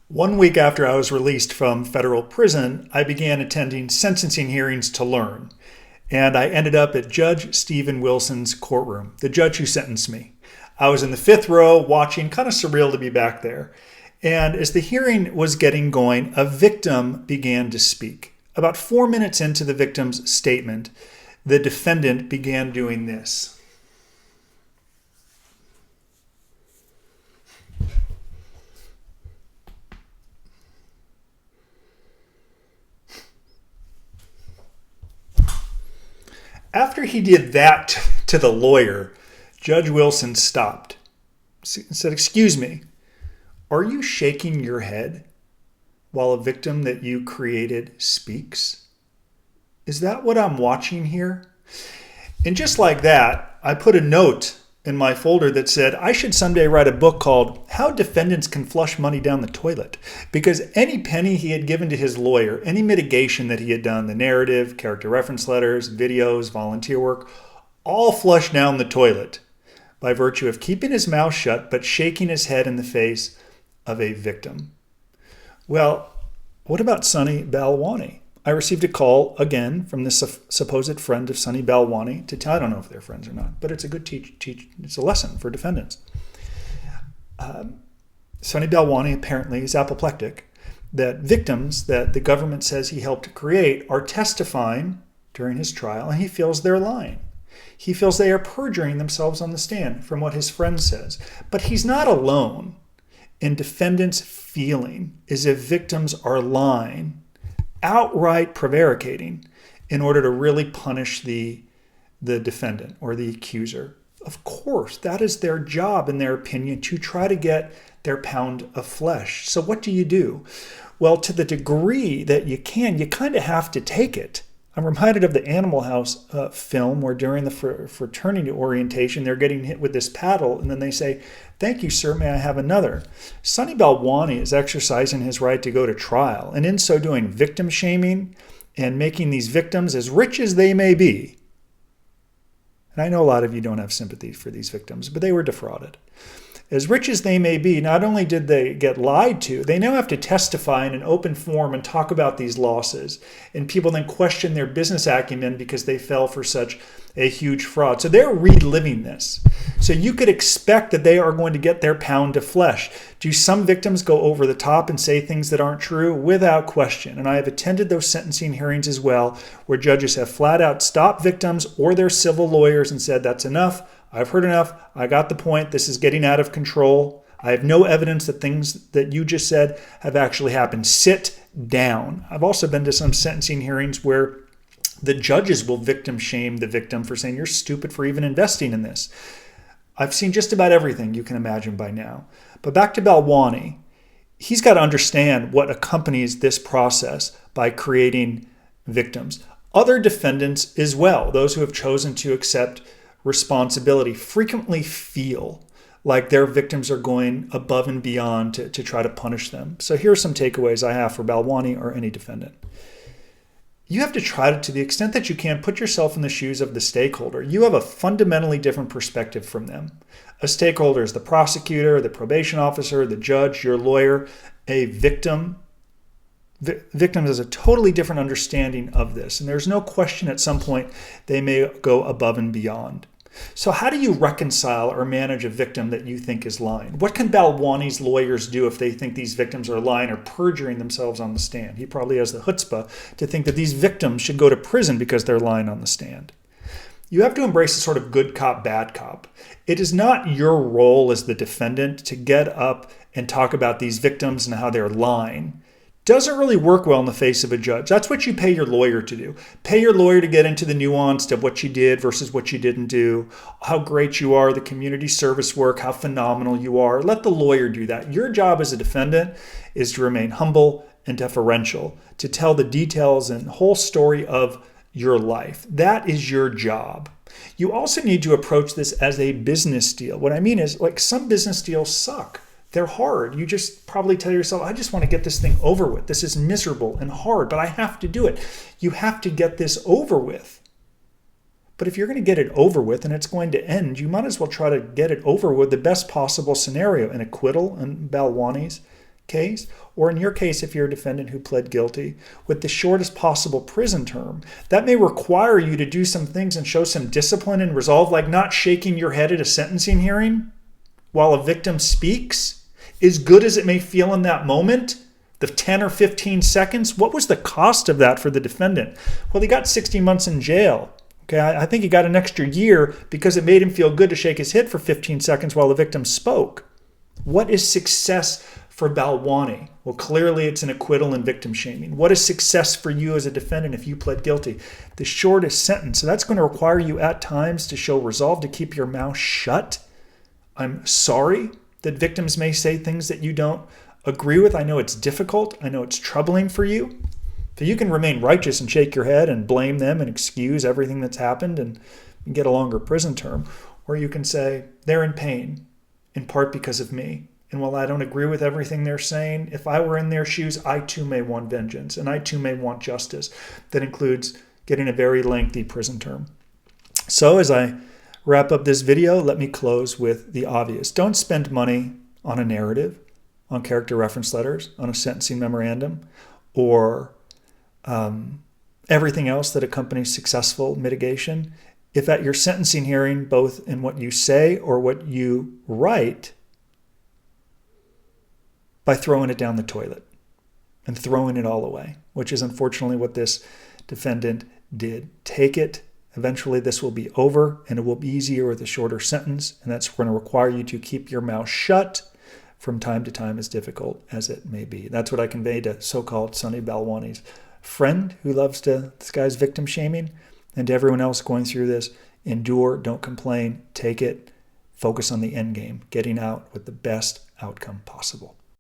1 week after I was released from federal prison, I began attending sentencing hearings to learn. And I ended up at Judge Stephen Wilson's courtroom, the judge who sentenced me. I was in the fifth row watching, kind of surreal to be back there. And as the hearing was getting going, a victim began to speak. About 4 minutes into the victim's statement, the defendant began doing this. After he did that to the lawyer, Judge Wilson stopped and said, "Excuse me, are you shaking your head while a victim that you created speaks? Is that what I'm watching here?" And just like that, I put a note in my folder that said I should someday write a book called How Defendants Can Flush Money Down the Toilet, because any penny he had given to his lawyer, any mitigation that he had done, the narrative, character reference letters, videos, volunteer work, all flushed down the toilet by virtue of keeping his mouth shut but shaking his head in the face of a victim. Well, what about Sonny Balwani? I received a call again from this supposed friend of Sonny Balwani to tell. I don't know if they're friends or not, but it's a good it's a lesson for defendants. Sonny Balwani apparently is apoplectic. That victims that the government says he helped create are testifying during his trial, and he feels they're lying. He feels they are perjuring themselves on the stand from what his friend says. But he's not alone in defendants' feeling as if victims are lying, outright prevaricating, in order to really punish the defendant or the accuser. Of course, that is their job, in their opinion, to try to get their pound of flesh. So what do? Well, to the degree that you can, you kind of have to take it. I'm reminded of the Animal House film where during the fraternity orientation, they're getting hit with this paddle, and then they say, "Thank you, sir, may I have another?" Sonny Balwani is exercising his right to go to trial, and in so doing, victim shaming and making these victims, as rich as they may be, and I know a lot of you don't have sympathy for these victims, but they were defrauded. As rich as they may be, not only did they get lied to, they now have to testify in an open forum and talk about these losses. And people then question their business acumen because they fell for such a huge fraud. So they're reliving this. So you could expect that they are going to get their pound of flesh. Do some victims go over the top and say things that aren't true? Without question. And I have attended those sentencing hearings as well, where judges have flat out stopped victims or their civil lawyers and said, "That's enough. I've heard enough. I got the point. This is getting out of control. I have no evidence that things that you just said have actually happened. Sit down." I've also been to some sentencing hearings where the judges will victim shame the victim for saying, "You're stupid for even investing in this." I've seen just about everything you can imagine by now. But back to Balwani, he's got to understand what accompanies this process by creating victims. Other defendants as well, those who have chosen to accept responsibility, frequently feel like their victims are going above and beyond to try to punish them. So here are some takeaways I have for Balwani or any defendant. You have to try to the extent that you can, put yourself in the shoes of the stakeholder. You have a fundamentally different perspective from them. A stakeholder is the prosecutor, the probation officer, the judge, your lawyer. A victim has a totally different understanding of this. And there's no question at some point they may go above and beyond. So how do you reconcile or manage a victim that you think is lying? What can Balwani's lawyers do if they think these victims are lying or perjuring themselves on the stand? He probably has the chutzpah to think that these victims should go to prison because they're lying on the stand. You have to embrace a sort of good cop, bad cop. It is not your role as the defendant to get up and talk about these victims and how they're lying. Doesn't really work well in the face of a judge. That's what you pay your lawyer to do. Pay your lawyer to get into the nuance of what you did versus what you didn't do, how great you are, the community service work, how phenomenal you are. Let the lawyer do that. Your job as a defendant is to remain humble and deferential, to tell the details and whole story of your life. That is your job. You also need to approach this as a business deal. What I mean is, like, some business deals suck. They're hard. You just probably tell yourself, "I just want to get this thing over with. This is miserable and hard, but I have to do it." You have to get this over with. But if you're going to get it over with and it's going to end, you might as well try to get it over with the best possible scenario. An acquittal in Balwani's case, or in your case, if you're a defendant who pled guilty, with the shortest possible prison term, that may require you to do some things and show some discipline and resolve, like not shaking your head at a sentencing hearing while a victim speaks, as good as it may feel in that moment, the 10 or 15 seconds. What was the cost of that for the defendant? Well, he got 60 months in jail. Okay, I think he got an extra year because it made him feel good to shake his head for 15 seconds while the victim spoke. What is success for Balwani? Well, clearly it's an acquittal and victim shaming. What is success for you as a defendant if you pled guilty? The shortest sentence. So that's going to require you at times to show resolve, to keep your mouth shut. I'm sorry that victims may say things that you don't agree with. I know it's difficult. I know it's troubling for you. So you can remain righteous and shake your head and blame them and excuse everything that's happened and get a longer prison term. Or you can say, they're in pain, in part because of me. And while I don't agree with everything they're saying, if I were in their shoes, I too may want vengeance, and I too may want justice. That includes getting a very lengthy prison term. So as I wrap up this video, let me close with the obvious. Don't spend money on a narrative, on character reference letters, on a sentencing memorandum, or everything else that accompanies successful mitigation. If at your sentencing hearing, both in what you say or what you write, by throwing it down the toilet and throwing it all away, which is unfortunately what this defendant did. Take it. Eventually this will be over and it will be easier with a shorter sentence, and that's going to require you to keep your mouth shut from time to time, as difficult as it may be. That's what I convey to so-called Sonny Balwani's friend who loves to disguise victim shaming, and to everyone else going through this. Endure, don't complain, take it, focus on the end game, getting out with the best outcome possible.